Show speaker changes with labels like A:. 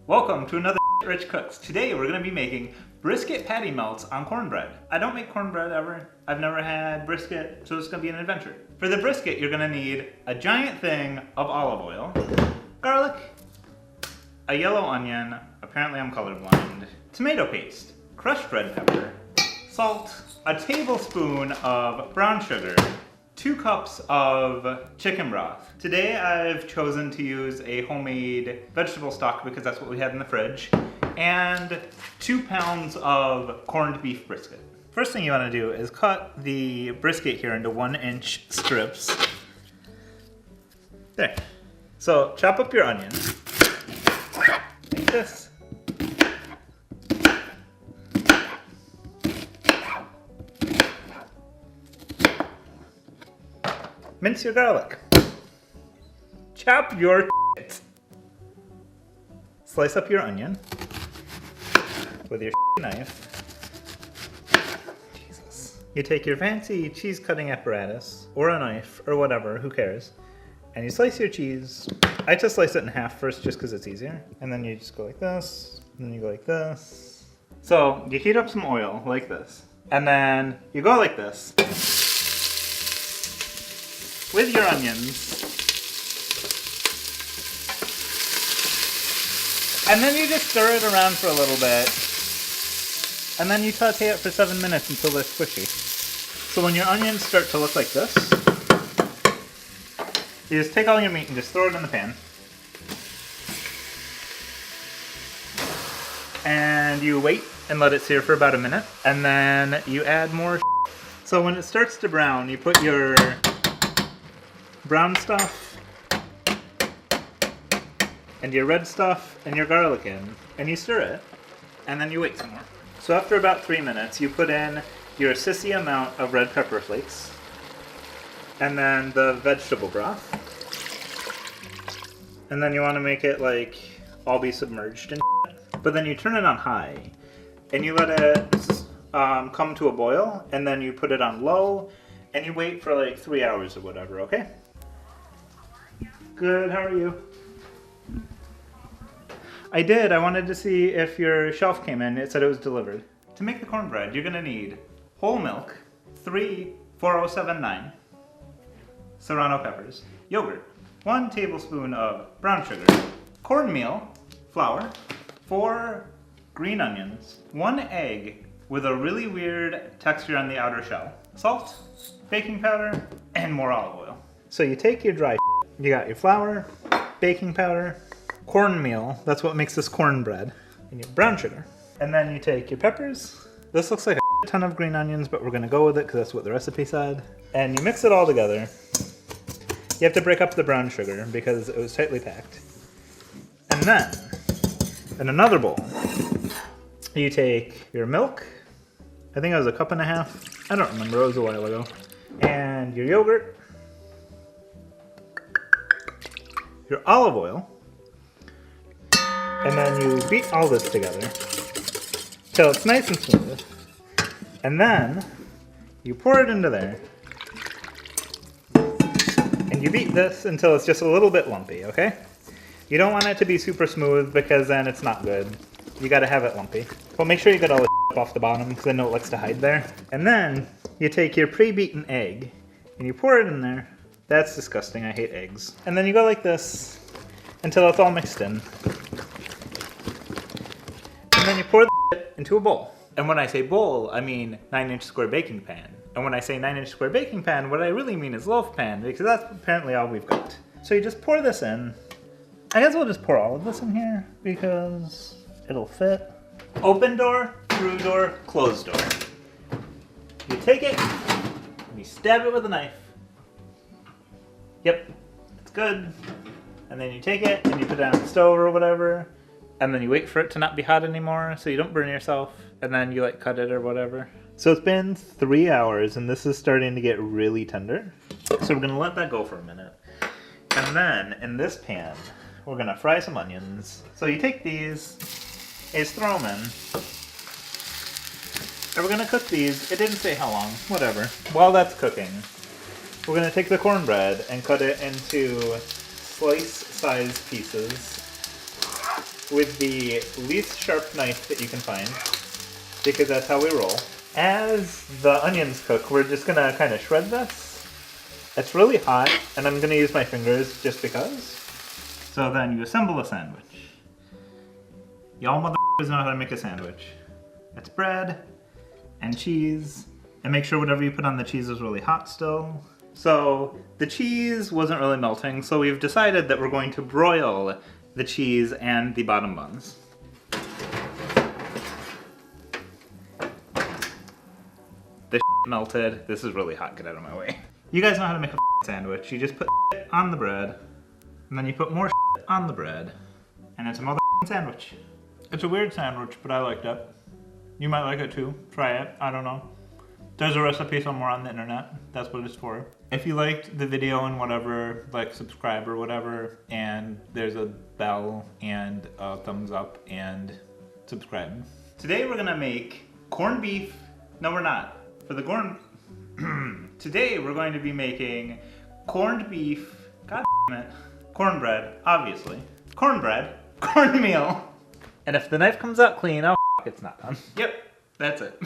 A: Welcome to another Rich Cooks. Today we're going to be making brisket patty melts on cornbread. I don't make cornbread ever. I've never had brisket, so it's going to be an adventure. For the brisket, you're going to need a giant thing of olive oil, garlic, a yellow onion, apparently I'm colorblind, tomato paste, crushed red pepper, salt, a tablespoon of brown sugar, 2 cups of chicken broth. Today I've chosen to use a homemade vegetable stock because that's what we had in the fridge, and 2 pounds of corned beef brisket. First thing you want to do is cut the brisket here into 1-inch strips. There. So chop up your onion, like this. Mince your garlic. Chop your shit. Slice up your onion with your knife. Jesus. You take your fancy cheese cutting apparatus, or a knife, or whatever, who cares, and you slice your cheese. I just slice it in half first just because it's easier. And then you just go like this, and then you go like this. So you heat up some oil like this, and then you go like this with your onions. And then you just stir it around for a little bit. And then you saute it for 7 minutes until they're squishy. So when your onions start to look like this, you just take all your meat and just throw it in the pan. And you wait and let it sear for about a minute. And then you add more. So when it starts to brown, you put your brown stuff and your red stuff and your garlic in, and you stir it, and then you wait some more. So after about 3 minutes, you put in your sissy amount of red pepper flakes, and then the vegetable broth, and then you want to make it like all be submerged in shit. But then you turn it on high, and you let it come to a boil, and then you put it on low, and you wait for like 3 hours or whatever, okay? Good, how are you? I did. I wanted to see if your shelf came in. It said it was delivered. To make the cornbread, you're gonna need whole milk, 3 4079 serrano peppers, yogurt, 1 tablespoon of brown sugar, cornmeal, flour, 4 green onions, 1 egg with a really weird texture on the outer shell, salt, baking powder, and more olive oil. So you take your dry. You got your flour, baking powder, cornmeal, that's what makes this cornbread, and your brown sugar. And then you take your peppers. This looks like a ton of green onions, but we're gonna go with it because that's what the recipe said. And you mix it all together. You have to break up the brown sugar because it was tightly packed. And then, in another bowl, you take your milk. I think it was 1.5 cups. I don't remember, it was a while ago. And your yogurt. Your olive oil, and then you beat all this together till it's nice and smooth, and then you pour it into there, and you beat this until it's just a little bit lumpy, okay? You don't want it to be super smooth because then it's not good. You gotta have it lumpy. But make sure you get all the off the bottom because I know it likes to hide there. And then you take your pre-beaten egg, and you pour it in there. That's disgusting, I hate eggs. And then you go like this until it's all mixed in. And then you pour the into a bowl. And when I say bowl, I mean 9-inch square baking pan. And when I say 9-inch square baking pan, what I really mean is loaf pan, because that's apparently all we've got. So you just pour this in. I guess we'll just pour all of this in here because it'll fit. Open door, through door, closed door. You take it, and you stab it with a knife. Yep, it's good. And then you take it and you put it on the stove or whatever, and then you wait for it to not be hot anymore so you don't burn yourself, and then you like cut it or whatever. So it's been 3 hours and this is starting to get really tender. So we're gonna let that go for a minute. And then in this pan, we're gonna fry some onions. So you take these, you just throw them in. And we're gonna cook these. It didn't say how long, whatever. While that's cooking, we're gonna take the cornbread and cut it into slice-sized pieces. with the least sharp knife that you can find, because that's how we roll. As the onions cook, we're just gonna kind of shred this. It's really hot, and I'm gonna use my fingers just because. So then you assemble a sandwich. Y'all motherfuckers know how to make a sandwich. It's bread and cheese, and make sure whatever you put on the cheese is really hot still. So the cheese wasn't really melting, so we've decided that we're going to broil the cheese and the bottom buns. The melted. This is really hot, get out of my way. You guys know how to make a sandwich. You just put on the bread, and then you put more on the bread, and it's a sandwich. It's a weird sandwich, but I liked it. You might like it too. Try it, I don't know. There's a recipe somewhere on the internet. That's what it's for. If you liked the video and whatever, like subscribe or whatever, and there's a bell and a thumbs up and subscribe. Today we're gonna make corned beef. No, we're not. For the corn. Today we're going to be making corned beef. God damn it. Cornbread, obviously. Cornbread, cornmeal. And if the knife comes out clean, oh, it's not done. Yep, that's it.